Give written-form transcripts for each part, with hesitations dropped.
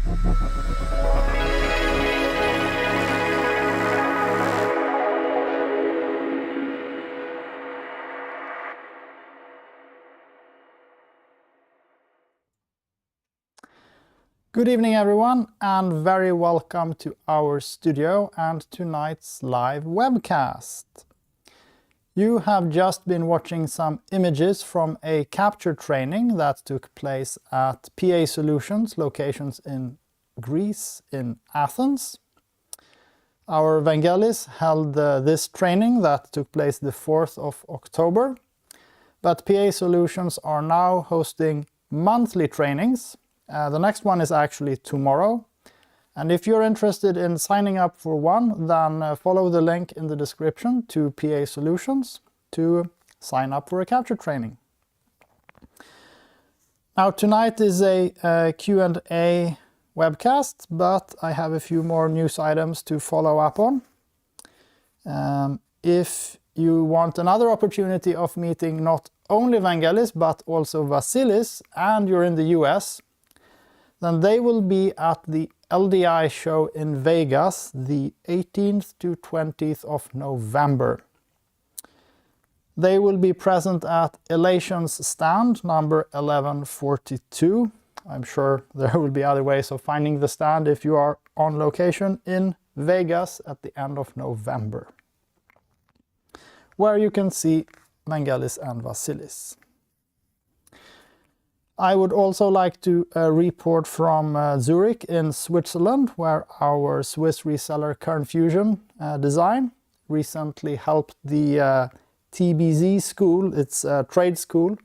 Good evening everyone, and very welcome to our studio and tonight's live webcast. You have just been watching some images from a capture training that took place at PA Solutions locations in Greece, in Athens. Our Vangelis held this training that took place the 4th of October, but PA Solutions are now hosting monthly trainings. The next one is actually tomorrow, and if you're interested in signing up for one, then follow the link in the description to PA Solutions to sign up for a capture training. Now tonight is a Q&A webcast, but I have a few more news items to follow up on. If you want another opportunity of meeting not only Vangelis but also Vasilis, and you're in the US, then they will be at the LDI show in Vegas the 18th to 20th of November. They will be present at Elation's stand number 1142. I'm sure there will be other ways of finding the stand if you are on location in Vegas at the end of November, where you can see Vangelis and Vasilis. I would also like to report from Zurich in Switzerland, where our Swiss reseller Kernfusion Design recently helped the TBZ school. It's a trade school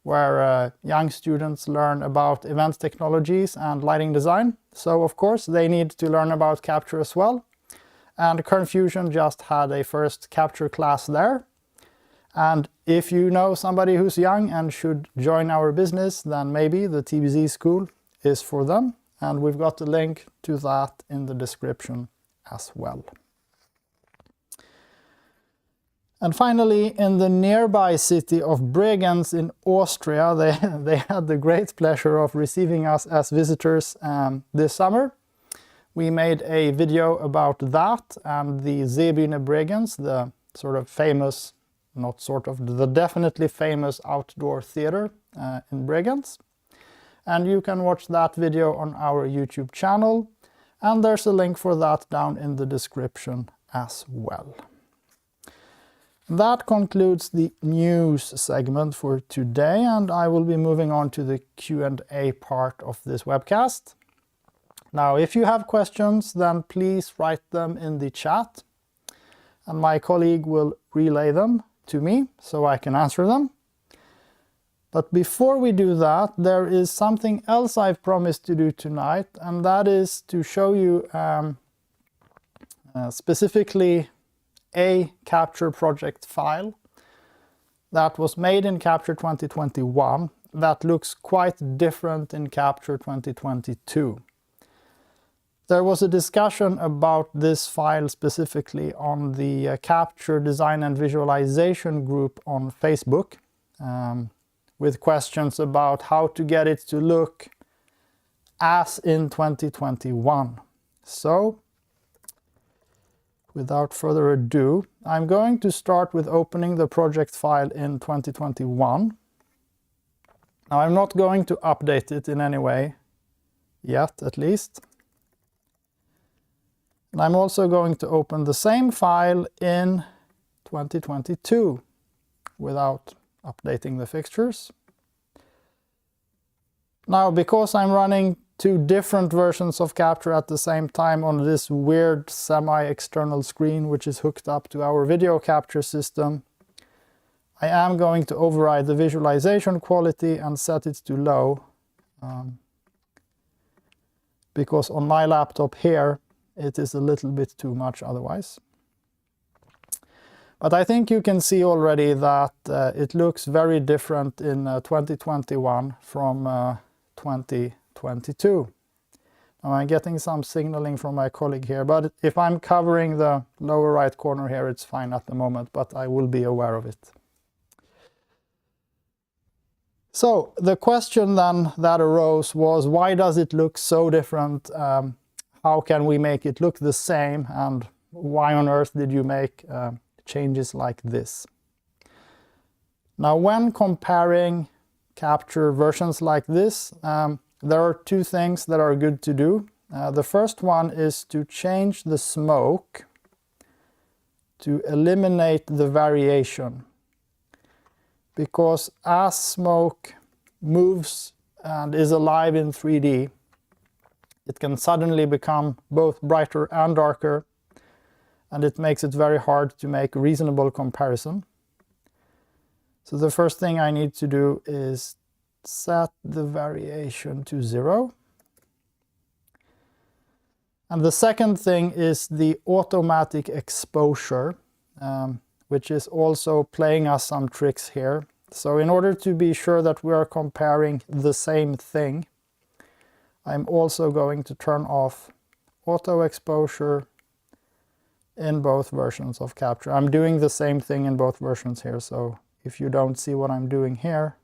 where young students learn about event technologies and lighting design. So of course they need to learn about capture as well. And Kernfusion just had a first capture class there. And if you know somebody who's young and should join our business, then maybe the TBZ school is for them. And we've got a link to that in the description as well. And finally, in the nearby city of Bregenz in Austria, they had the great pleasure of receiving us as visitors this summer. We made a video about that and the Seebühne Bregenz, the sort of famous, not sort of, the definitely famous outdoor theater in Bregenz. And you can watch that video on our YouTube channel, and there's a link for that down in the description as well. That concludes the news segment for today, and I will be moving on to the Q&A part of this webcast. Now, if you have questions, then please write them in the chat, and my colleague will relay them to me so I can answer them. But before we do that, there is something else I've promised to do tonight, and that is to show you specifically a capture project file that was made in Capture 2021 that looks quite different in Capture 2022. There was a discussion about this file specifically on the Capture Design and Visualization group on Facebook, with questions about how to get it to look as in 2021. So, without further ado, I'm going to start with opening the project file in 2021. Now, I'm not going to update it in any way, yet at least. And I'm also going to open the same file in 2022 without updating the fixtures. Now, because I'm running two different versions of Capture at the same time on this weird semi-external screen which is hooked up to our video capture system, I am going to override the visualization quality and set it to low, because on my laptop here it is a little bit too much otherwise. But I think you can see already that it looks very different in 2021 from 2022. Now I'm getting some signaling from my colleague here, but if I'm covering the lower right corner here, it's fine at the moment, but I will be aware of it. So the question then that arose was, why does it look so different? How can we make it look the same? And why on earth did you make changes like this? Now, when comparing capture versions like this, there are two things that are good to do. The first one is to change the smoke to eliminate the variation. Because as smoke moves and is alive in 3D, it can suddenly become both brighter and darker, and it makes it very hard to make reasonable comparison. So the first thing I need to do is set the variation to 0. And the second thing is the automatic exposure, which is also playing us some tricks here. So in order to be sure that we are comparing the same thing, I'm also going to turn off auto exposure in both versions of Capture. I'm doing the same thing in both versions here, so if you don't see what I'm doing here,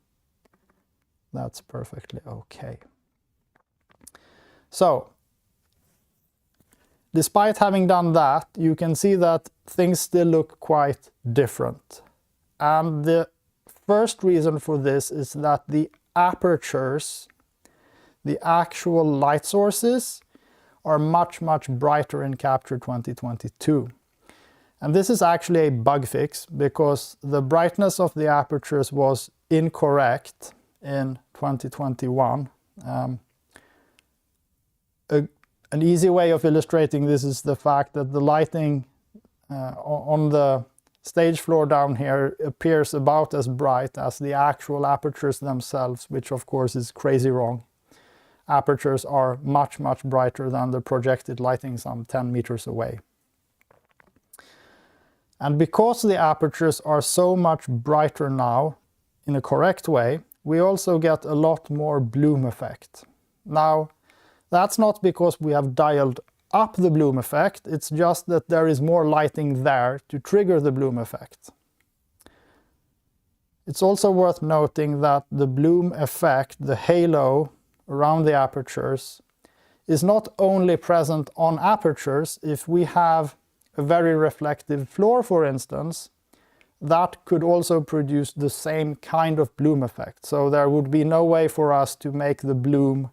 that's perfectly okay. So, despite having done that, you can see that things still look quite different. And the first reason for this is that the apertures, the actual light sources, are much, much brighter in Capture 2022. And this is actually a bug fix, because the brightness of the apertures was incorrect in 2021. An easy way of illustrating this is the fact that the lighting on the stage floor down here appears about as bright as the actual apertures themselves, which of course is crazy wrong. Apertures are much, much brighter than the projected lighting some 10 meters away. And because the apertures are so much brighter now in a correct way, we also get a lot more bloom effect. Now, that's not because we have dialed up the bloom effect, it's just that there is more lighting there to trigger the bloom effect. It's also worth noting that the bloom effect, the halo around the apertures, is not only present on apertures. If we have a very reflective floor, for instance, that could also produce the same kind of bloom effect. So there would be no way for us to make the bloom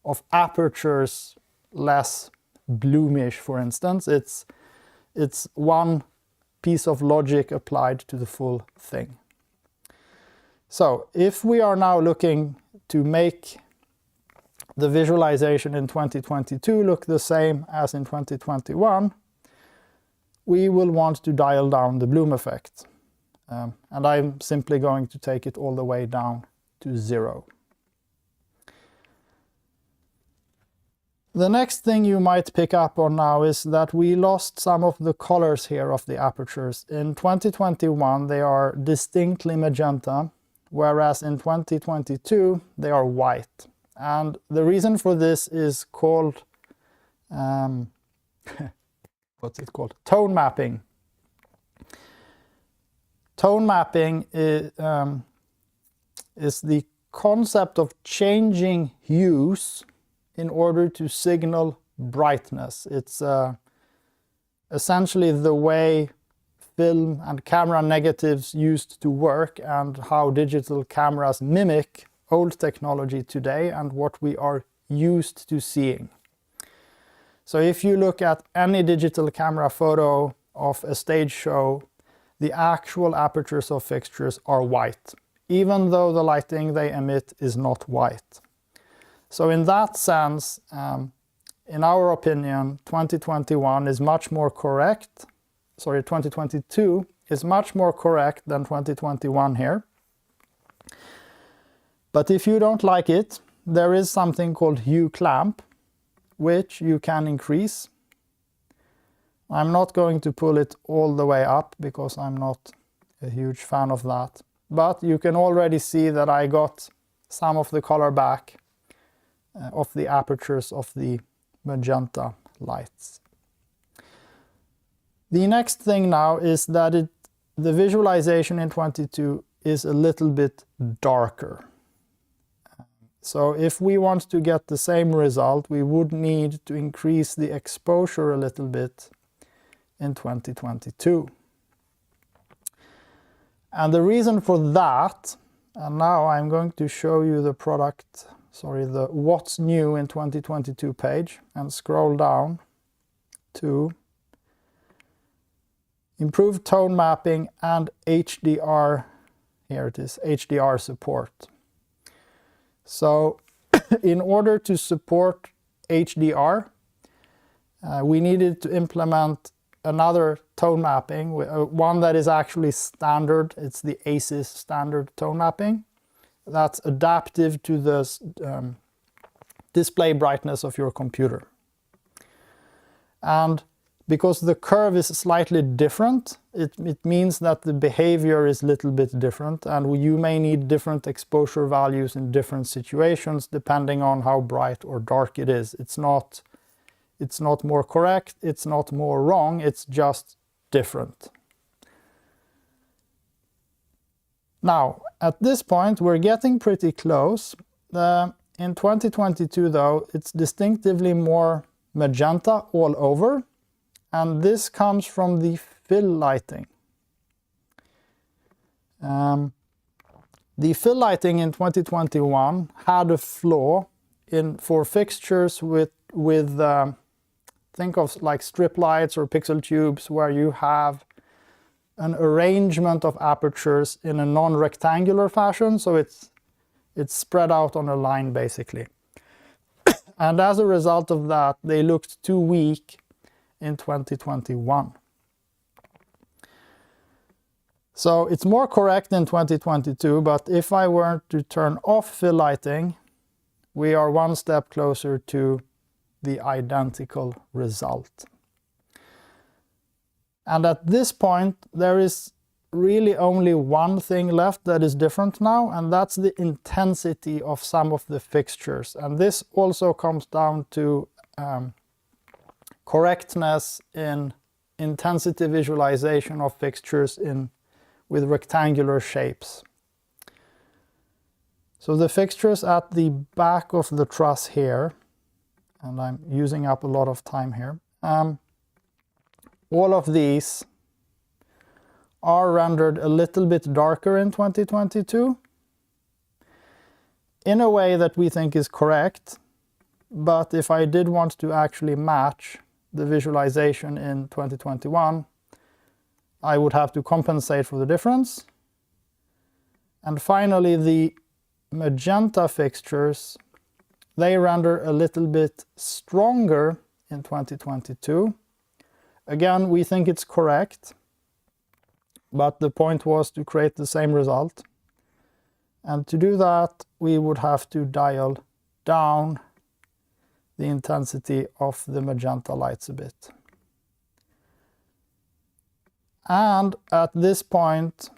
of apertures less bloomish, for instance. It's one piece of logic applied to the full thing. So if we are now looking to make the visualization in 2022 look the same as in 2021, we will want to dial down the bloom effect. And I'm simply going to take it all the way down to 0. The next thing you might pick up on now is that we lost some of the colors here of the apertures. In 2021 they are distinctly magenta, whereas in 2022 they are white. And the reason for this is called, what's it called? Tone mapping. Tone mapping is the concept of changing hues in order to signal brightness. It's essentially the way film and camera negatives used to work, and how digital cameras mimic old technology today and what we are used to seeing. So if you look at any digital camera photo of a stage show, the actual apertures of fixtures are white, even though the lighting they emit is not white. So in that sense, in our opinion, 2021 is much more correct. 2022 is much more correct than 2021 here. But if you don't like it, there is something called hue clamp, which you can increase. I'm not going to pull it all the way up because I'm not a huge fan of that. But you can already see that I got some of the color back of the apertures of the magenta lights. The next thing now is that the visualization in 22 is a little bit darker. So if we want to get the same result, we would need to increase the exposure a little bit in 2022. And the reason for that, and now I'm going to show you the the what's new in 2022 page, and scroll down to improved tone mapping and HDR. Here it is, HDR support. So in order to support HDR, we needed to implement another tone mapping, one that is actually standard. It's the ACES standard tone mapping. That's adaptive to the display brightness of your computer. And because the curve is slightly different, it means that the behavior is a little bit different, and you may need different exposure values in different situations depending on how bright or dark it is. It's not more correct, it's not more wrong, it's just different. Now, at this point, we're getting pretty close. In 2022, though, it's distinctively more magenta all over, and this comes from the fill lighting. The fill lighting in 2021 had a flaw for fixtures with think of like strip lights or pixel tubes, where you have an arrangement of apertures in a non-rectangular fashion, so it's spread out on a line basically. And as a result of that, they looked too weak in 2021. So it's more correct in 2022, but if I were to turn off fill lighting, we are one step closer to the identical result. And at this point, there is really only one thing left that is different now, and that's the intensity of some of the fixtures. And this also comes down to correctness in intensity visualization of fixtures with rectangular shapes. So the fixtures at the back of the truss here, and I'm using up a lot of time here, all of these are rendered a little bit darker in 2022 in a way that we think is correct, but if I did want to actually match the visualization in 2021, I would have to compensate for the difference. And finally, the magenta fixtures, they render a little bit stronger in 2022. Again, we think it's correct, but the point was to create the same result. And to do that, we would have to dial down the intensity of the magenta lights a bit. And at this point,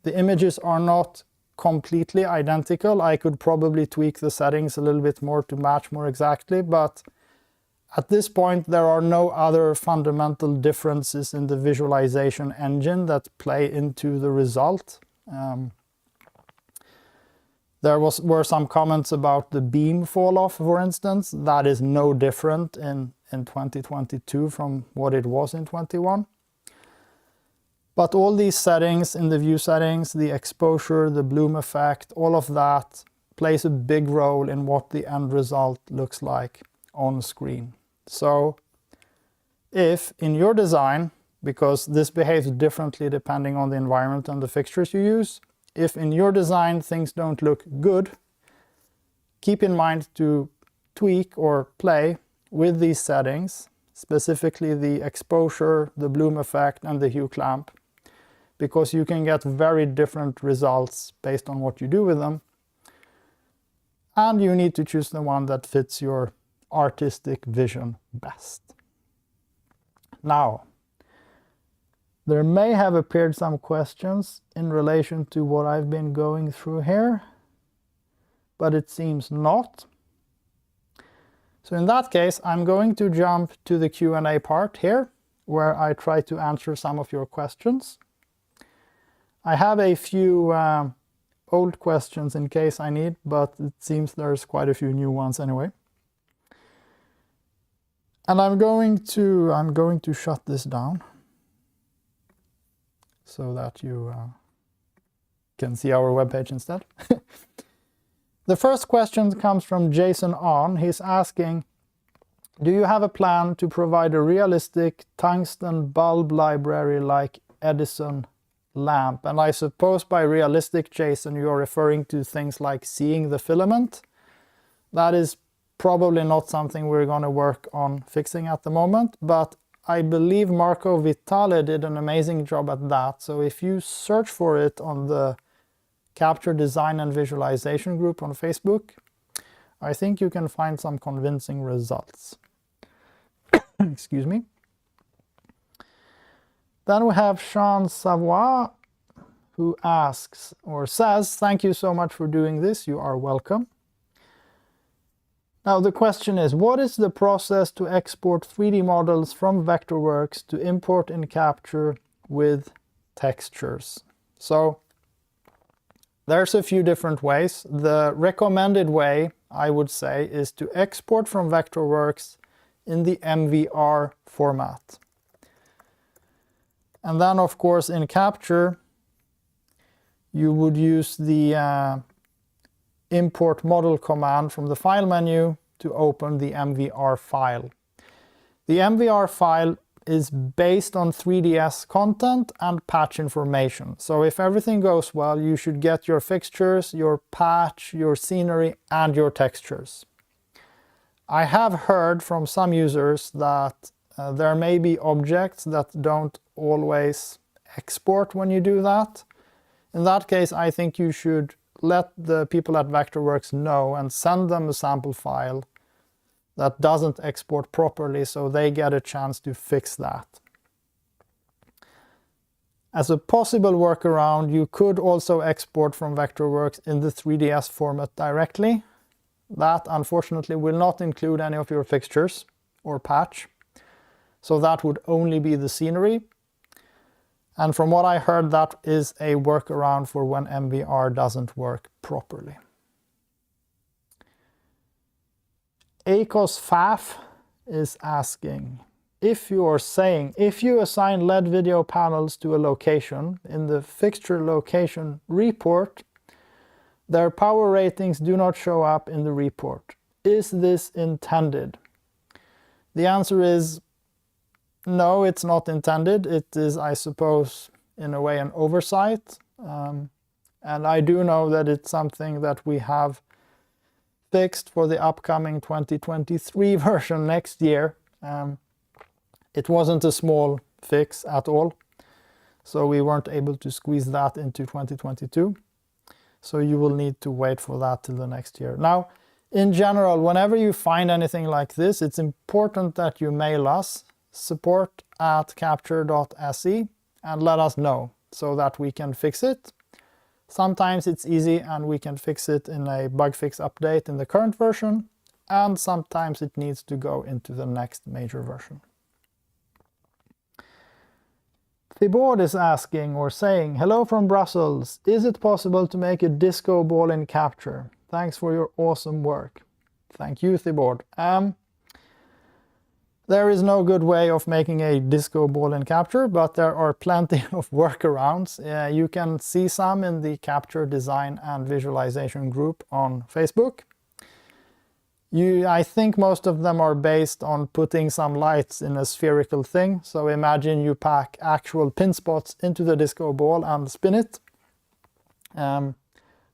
the images are not completely identical. I could probably tweak the settings a little bit more to match more exactly, but at this point there are no other fundamental differences in the visualization engine that play into the result. There were some comments about the beam fall off, for instance. That is no different in 2022 from what it was in 2021. But all these settings in the view settings, the exposure, the bloom effect, all of that plays a big role in what the end result looks like on screen. So if in your design, because this behaves differently depending on the environment and the fixtures you use, if in your design things don't look good, keep in mind to tweak or play with these settings, specifically the exposure, the bloom effect, and the hue clamp, because you can get very different results based on what you do with them. And you need to choose the one that fits your artistic vision best. Now, there may have appeared some questions in relation to what I've been going through here, but it seems not. So in that case, I'm going to jump to the Q&A part here, where I try to answer some of your questions. I have a few old questions in case I need, but it seems there's quite a few new ones anyway. And I'm going to shut this down so that you can see our webpage instead. The first question comes from Jason On. He's asking, do you have a plan to provide a realistic tungsten bulb library like Edison lamp? And I suppose by realistic, Jason, you're referring to things like seeing the filament. That is probably not something we're going to work on fixing at the moment, but I believe Marco Vitale did an amazing job at that. So if you search for it on the Capture Design and Visualization group on Facebook, I think you can find some convincing results. Excuse me. Then we have Sean Savoy, who asks or says, thank you so much for doing this. You are welcome. Now the question is, what is the process to export 3D models from Vectorworks to import in Capture with textures? So there's a few different ways. The recommended way, I would say, is to export from Vectorworks in the MVR format. And then, of course, in Capture, you would use the import model command from the file menu to open the MVR file. The MVR file is based on 3ds content and patch information. So if everything goes well, you should get your fixtures, your patch, your scenery, and your textures. I have heard from some users that there may be objects that don't always export when you do that. In that case, I think you should let the people at Vectorworks know and send them a sample file that doesn't export properly, so they get a chance to fix that. As a possible workaround, you could also export from Vectorworks in the 3ds format directly. That, unfortunately, will not include any of your fixtures or patch, so that would only be the scenery. And from what I heard, that is a workaround for when MVR doesn't work properly. AcosFaf is asking, if you assign LED video panels to a location in the fixture location report, their power ratings do not show up in the report. Is this intended? The answer is no, it's not intended. It is, I suppose, in a way, an oversight. And I do know that it's something that we have fixed for the upcoming 2023 version next year. It wasn't a small fix at all, so we weren't able to squeeze that into 2022. So you will need to wait for that till the next year. Now, in general, whenever you find anything like this, it's important that you mail us support@capture.se and let us know so that we can fix it. Sometimes it's easy and we can fix it in a bug fix update in the current version, and sometimes it needs to go into the next major version. Thibaud is asking or saying, hello from Brussels. Is it possible to make a disco ball in Capture? Thanks for your awesome work. Thank you, Thibaud. There is no good way of making a disco ball in Capture, but there are plenty of workarounds. You can see some in the Capture Design and Visualization group on Facebook. I think most of them are based on putting some lights in a spherical thing. So imagine you pack actual pin spots into the disco ball and spin it.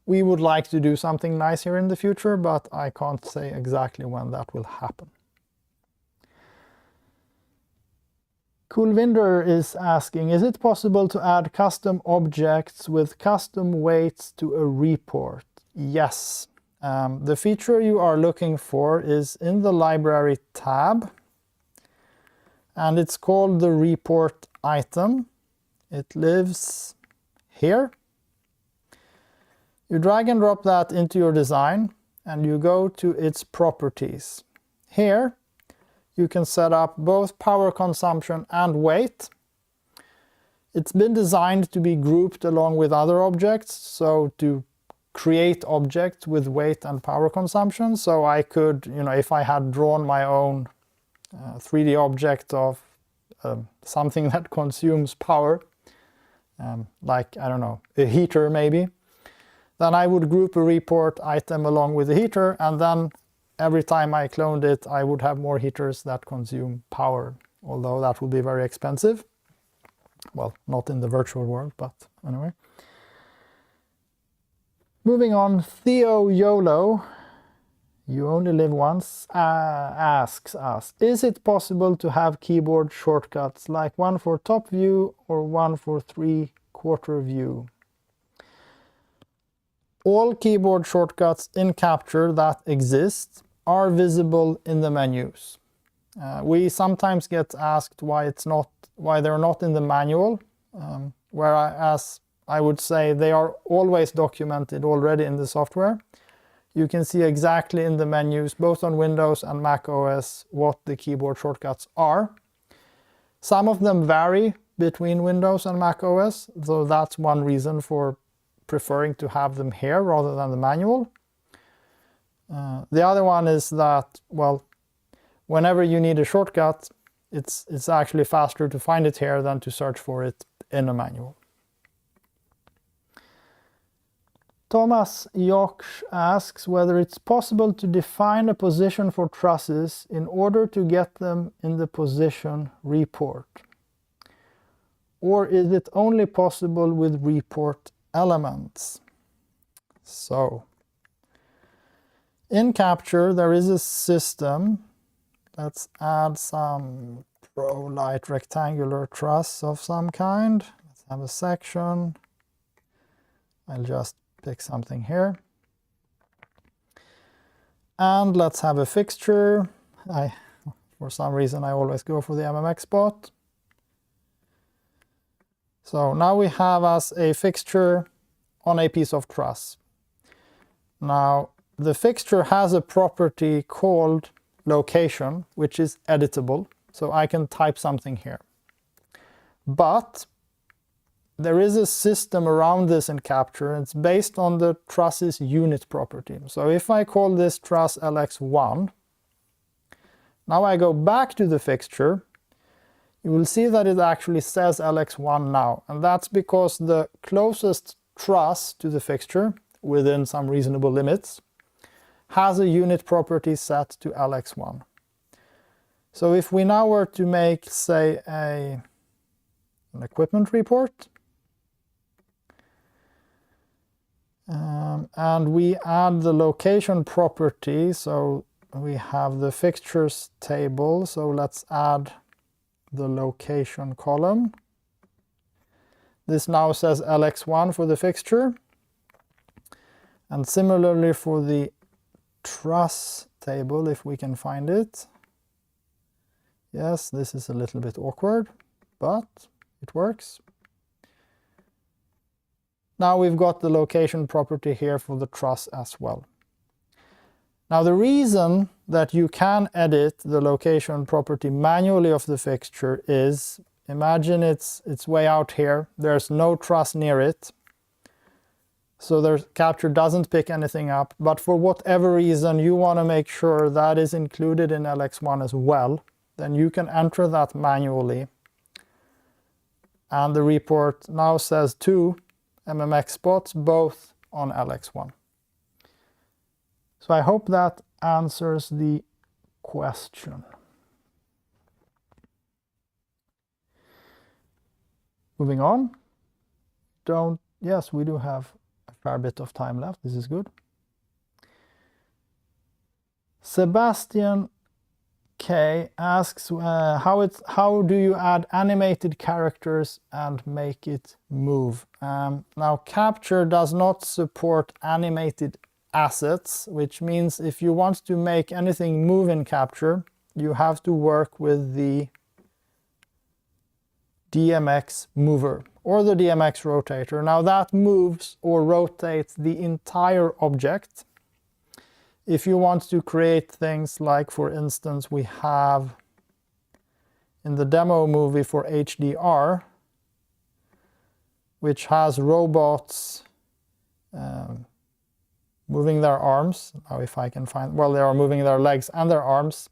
We would like to do something nice here in the future, but I can't say exactly when that will happen. Coolwinder is asking, is it possible to add custom objects with custom weights to a report? Yes. The feature you are looking for is in the library tab, and it's called the report item. It lives here. You drag and drop that into your design and you go to its properties. Here you can set up both power consumption and weight. It's been designed to be grouped along with other objects, so to create objects with weight and power consumption. So I could, if I had drawn my own 3D object of something that consumes power, like, I don't know, a heater maybe, then I would group a report item along with the heater, and then every time I cloned it, I would have more heaters that consume power, although that would be very expensive. Well, not in the virtual world, but anyway. Moving on, Theo YOLO, you only live once, asks us, is it possible to have keyboard shortcuts like one for top view or one for 3/4 view? All keyboard shortcuts in Capture that exist are visible in the menus. We sometimes get asked why they're not in the manual, whereas I would say they are always documented already in the software. You can see exactly in the menus, both on Windows and Mac OS, what the keyboard shortcuts are. Some of them vary between Windows and Mac OS, so that's one reason for preferring to have them here rather than the manual. The other one is that, well, whenever you need a shortcut, it's actually faster to find it here than to search for it in a manual. Thomas Joksch asks whether it's possible to define a position for trusses in order to get them in the position report. Or is it only possible with report elements? So, in Capture there is a system. Let's add some ProLight rectangular truss of some kind. Let's have a section. I'll just pick something here. And let's have a fixture. For some reason I always go for the MMX spot. So now we have as a fixture on a piece of truss. Now the fixture has a property called location, which is editable, so I can type something here. But there is a system around this in Capture, and it's based on the truss's unit property. So if I call this truss LX1, now I go back to the fixture, you will see that it actually says LX1 now, and that's because the closest truss to the fixture, within some reasonable limits, has a unit property set to LX1. So if we now were to make, say, an equipment report, and we add the location property, so we have the fixtures table, so let's add the location column. This now says LX1 for the fixture, and similarly for the truss table, if we can find it. Yes, this is a little bit awkward, but it works. Now we've got the location property here for the truss as well. Now the reason that you can edit the location property manually of the fixture is, imagine it's way out here, there's no truss near it, so the Capture doesn't pick anything up, but for whatever reason you want to make sure that is included in LX1 as well, then you can enter that manually. And the report now says 2 MMX spots, both on LX1. So I hope that answers the question. Moving on. Yes, we do have a fair bit of time left. This is good. Sebastian K asks how do you add animated characters and make it move? Now Capture does not support animated assets, which means if you want to make anything move in Capture, you have to work with the DMX mover or the DMX rotator. Now that moves or rotates the entire object. If you want to create things like, for instance, we have in the demo movie for HDR, which has robots moving their arms. Now if I can find, well, they are moving their legs and their arms.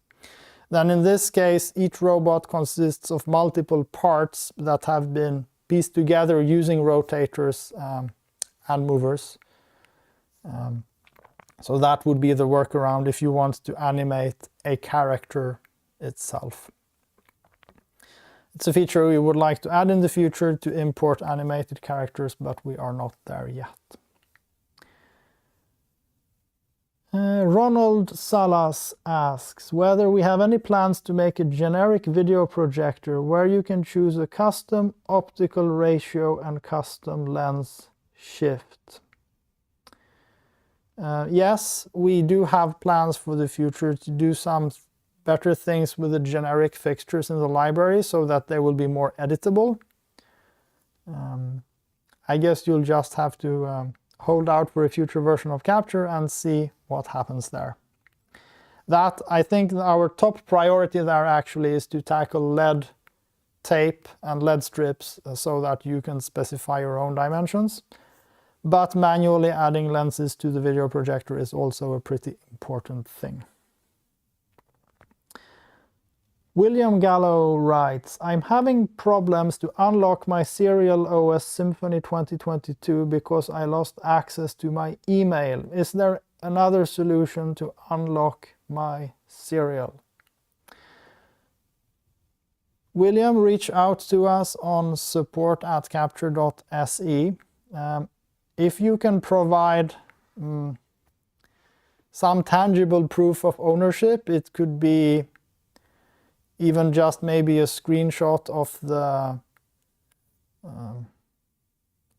Then in this case, each robot consists of multiple parts that have been pieced together using rotators and movers. So that would be the workaround if you want to animate a character itself. It's a feature we would like to add in the future to import animated characters, but we are not there yet. Ronald Salas asks whether we have any plans to make a generic video projector where you can choose a custom optical ratio and custom lens shift. Yes, we do have plans for the future to do some better things with the generic fixtures in the library so that they will be more editable. I guess you'll just have to hold out for a future version of Capture and see what happens there. That, I think our top priority there actually is to tackle LED tape and LED strips so that you can specify your own dimensions. But manually adding lenses to the video projector is also a pretty important thing. William Gallo writes, I'm having problems to unlock my Serial OS Symfony 2022 because I lost access to my email. Is there another solution to unlock my Serial? William, reach out to us on support@capture.se. If you can provide some tangible proof of ownership, it could be even just maybe a screenshot of the,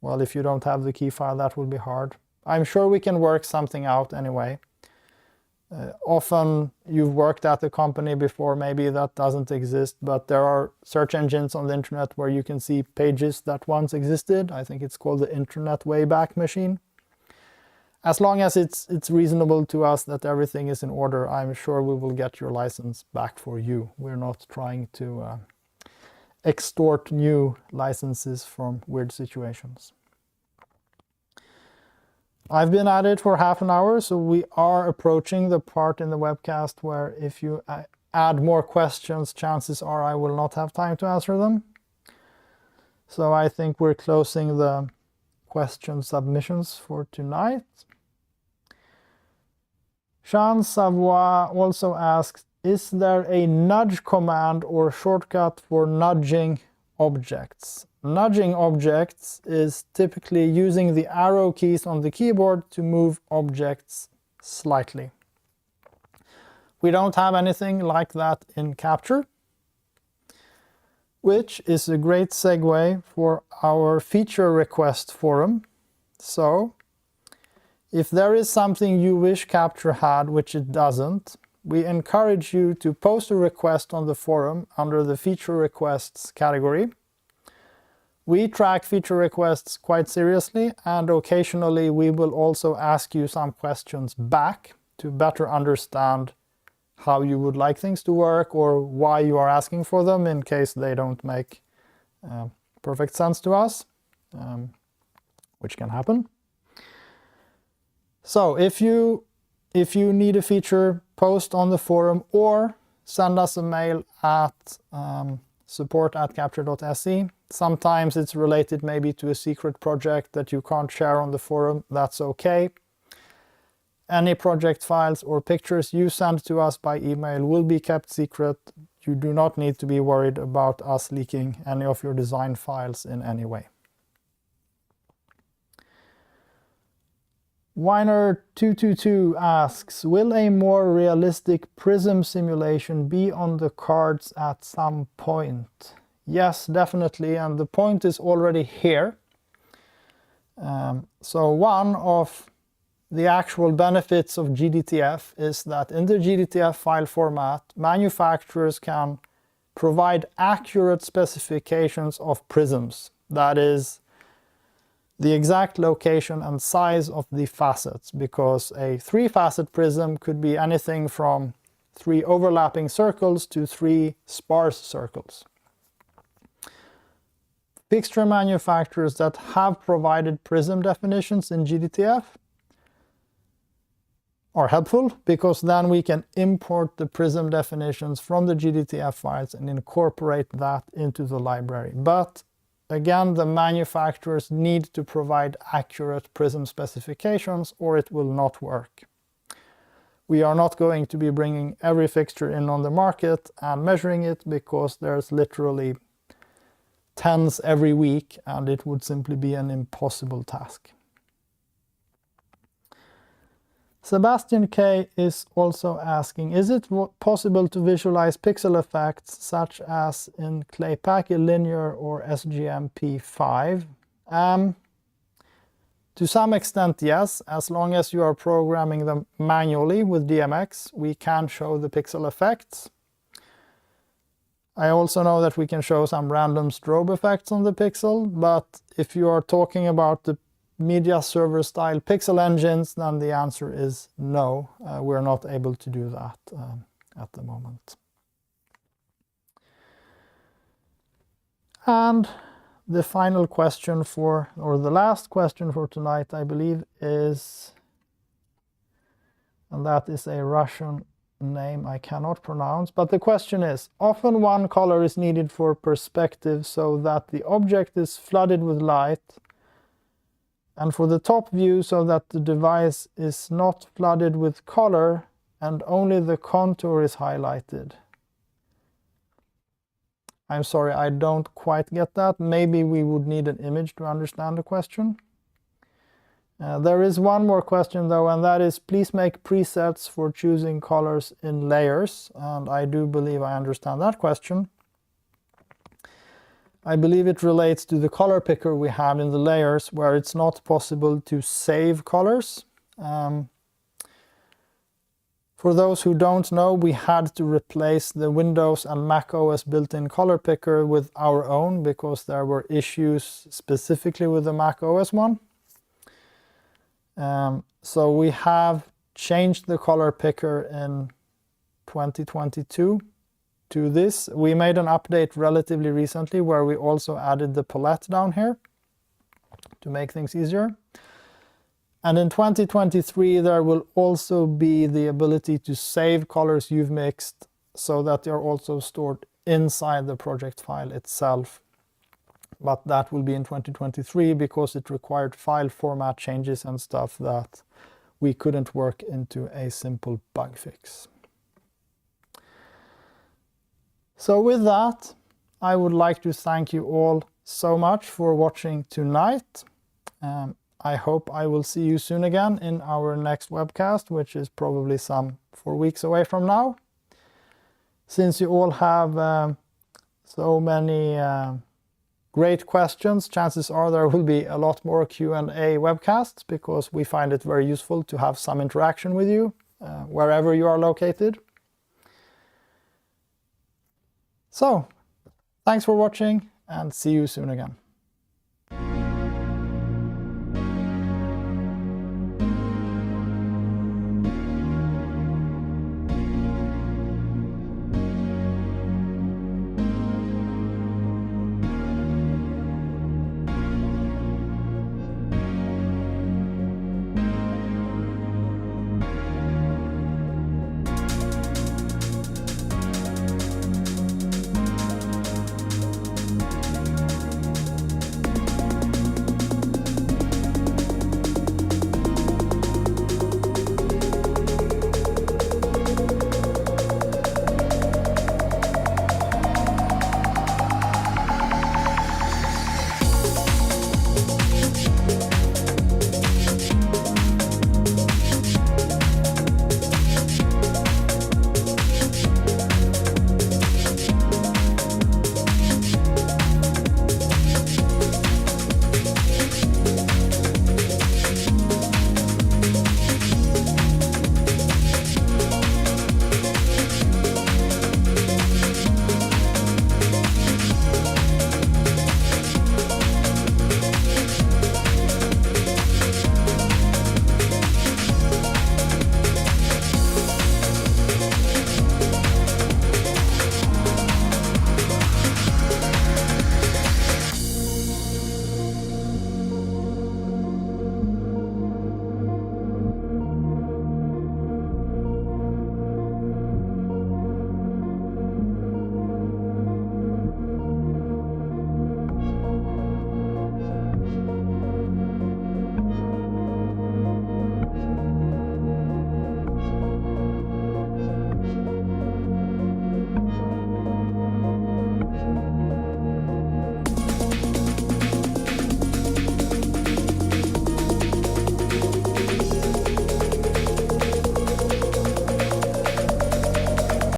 well, if you don't have the key file, that will be hard. I'm sure we can work something out anyway. Often you've worked at a company before, maybe that doesn't exist, but there are search engines on the internet where you can see pages that once existed. I think it's called the Internet Wayback Machine. As long as it's reasonable to us that everything is in order, I'm sure we will get your license back for you. We're not trying to extort new licenses from weird situations. I've been at it for half an hour, so we are approaching the part in the webcast where if you add more questions, chances are I will not have time to answer them. So I think we're closing the question submissions for tonight. Jean Savoy also asks, is there a nudge command or shortcut for nudging objects? Nudging objects is typically using the arrow keys on the keyboard to move objects slightly. We don't have anything like that in Capture, which is a great segue for our feature request forum. So, if there is something you wish Capture had which it doesn't, we encourage you to post a request on the forum under the feature requests category. We track feature requests quite seriously, and occasionally we will also ask you some questions back to better understand how you would like things to work or why you are asking for them in case they don't make perfect sense to us, which can happen. So if you need a feature, post on the forum or send us a mail at support@capture.se. Sometimes it's related maybe to a secret project that you can't share on the forum. That's okay. Any project files or pictures you send to us by email will be kept secret. You do not need to be worried about us leaking any of your design files in any way. Weiner222 asks, will a more realistic prism simulation be on the cards at some point? Yes, definitely, and the point is already here. So one of the actual benefits of GDTF is that in the GDTF file format, manufacturers can provide accurate specifications of prisms. That is, the exact location and size of the facets, because a 3-facet prism could be anything from 3 overlapping circles to 3 sparse circles. Fixture manufacturers that have provided prism definitions in GDTF are helpful, because then we can import the Prism definitions from the GDTF files and incorporate that into the library. But again, the manufacturers need to provide accurate Prism specifications or it will not work. We are not going to be bringing every fixture in on the market and measuring it, because there's literally tens every week and it would simply be an impossible task. Sebastian K is also asking, is it possible to visualize pixel effects such as in Claypaky Linear or SGMP5? To some extent, yes. As long as you are programming them manually with DMX, we can show the pixel effects. I also know that we can show some random strobe effects on the pixel, but if you are talking about the media server style pixel engines, then the answer is no. We're not able to do that at the moment. And the final question or the last question for tonight, I believe, is, and that is a Russian name I cannot pronounce, but the question is, often one color is needed for perspective so that the object is flooded with light, and for the top view so that the device is not flooded with color and only the contour is highlighted. I'm sorry, I don't quite get that. Maybe we would need an image to understand the question. There is one more question though, and that is, please make presets for choosing colors in layers. And I do believe I understand that question. I believe it relates to the color picker we have in the layers, where it's not possible to save colors. For those who don't know, we had to replace the Windows and Mac OS built-in color picker with our own, because there were issues specifically with the Mac OS one. So we have changed the color picker in 2022 to this. We made an update relatively recently where we also added the palette down here to make things easier. And in 2023 there will also be the ability to save colors you've mixed so that they're also stored inside the project file itself. But that will be in 2023 because it required file format changes and stuff that we couldn't work into a simple bug fix. So with that, I would like to thank you all so much for watching tonight. I hope I will see you soon again in our next webcast, which is probably some 4 weeks away from now. Since you all have so many great questions, chances are there will be a lot more Q&A webcasts, because we find it very useful to have some interaction with you wherever you are located. So, thanks for watching and see you soon again.